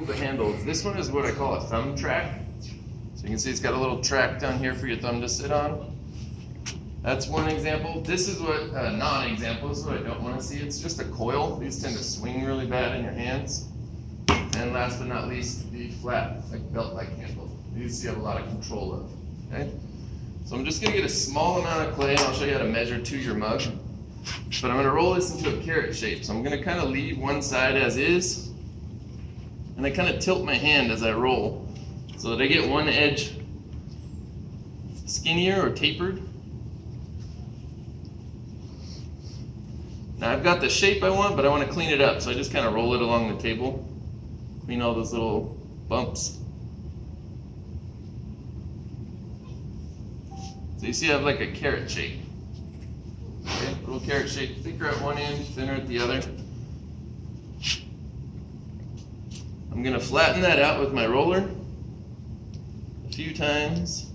of the handles. This one is what I call a thumb track. So you can see it's got a little track down here for your thumb to sit on. That's one example. This is what, non-example, this is what I don't want to see. It's just a coil. These tend to swing really bad in your hands. And last but not least, the flat, like belt-like handle. These you have a lot of control of, okay? So I'm just gonna get a small amount of clay, and I'll show you how to measure to your mug. But I'm gonna roll this into a carrot shape. So I'm gonna kind of leave one side as is, and I kind of tilt my hand as I roll so that I get one edge skinnier or tapered. Now I've got the shape I want, but I want to clean it up, so I just kind of roll it along the table. Clean all those little bumps. So you see I have like a carrot shape. Okay, little carrot shape, thicker at one end, thinner at the other. I'm going to flatten that out with my roller a few times.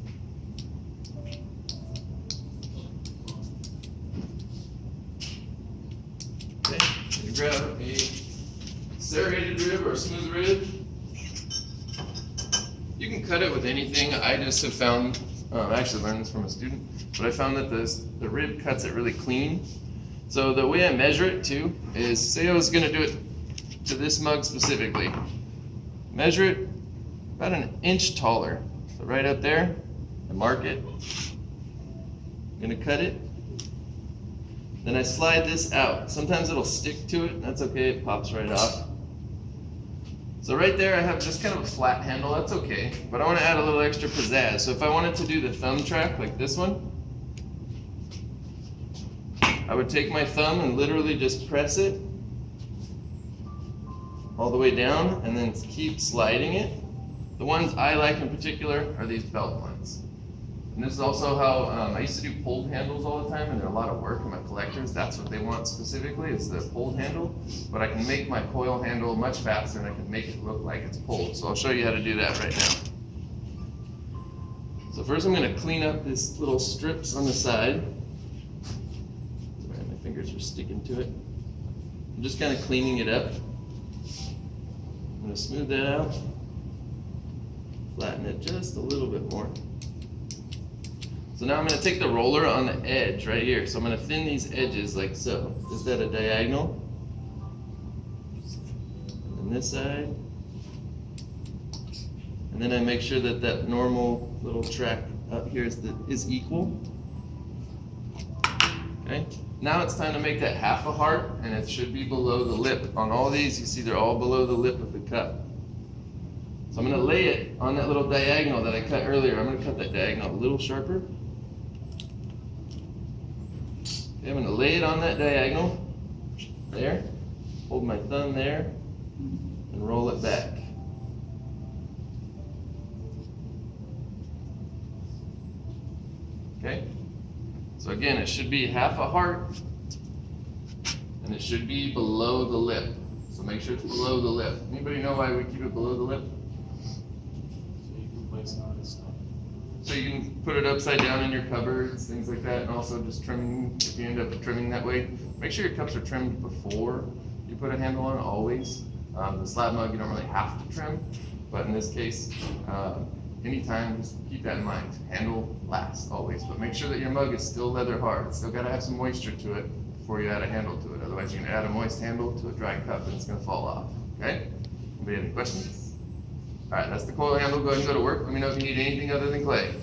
Okay, you grab a serrated rib or a smooth rib. You can cut it with anything. I just have found, I actually learned this from a student, but I found that the rib cuts it really clean. So the way I measure it too is, say I was going to do it to this mug specifically. Measure it about an inch taller. So right up there, I mark it. I'm going to cut it. Then I slide this out. Sometimes it'll stick to it, and that's okay, it pops right off. So right there I have just kind of a flat handle, that's okay. But I want to add a little extra pizzazz. So if I wanted to do the thumb track like this one, I would take my thumb and literally just press it all the way down and then keep sliding it. The ones I like in particular are these belt ones. And this is also how I used to do pulled handles all the time, and they're a lot of work, and my collectors, that's what they want specifically, is the pulled handle. But I can make my coil handle much faster, and I can make it look like it's pulled. So I'll show you how to do that right now. So first I'm going to clean up these little strips on the side. Sorry, my fingers are sticking to it. I'm just kind of cleaning it up. I'm going to smooth that out. Flatten it just a little bit more. So now I'm going to take the roller on the edge right here. So I'm going to thin these edges like so, just at a diagonal. And this side. And then I make sure that that normal little track up here is equal. Okay. Now it's time to make that half a heart, and it should be below the lip. On all these, you see they're all below the lip of the cup. So I'm going to lay it on that little diagonal that I cut earlier. I'm going to cut that diagonal a little sharper. Okay, I'm going to lay it on that diagonal. There. Hold my thumb there and roll it back. Okay. So again, it should be half a heart, and it should be below the lip. So make sure it's below the lip. Anybody know why we keep it below the lip? So you can put it upside down in your cupboards, things like that, and also just trimming, if you end up trimming that way. Make sure your cups are trimmed before you put a handle on, always. The slab mug you don't really have to trim, but in this case, anytime, just keep that in mind. Handle last, always. But make sure that your mug is still leather hard. It's still got to have some moisture to it before you add a handle to it. Otherwise, you're going to add a moist handle to a dry cup and it's going to fall off. Okay? Anybody have any questions? All right, that's the coil handle. Go ahead and go to work. Let me know if you need anything other than clay.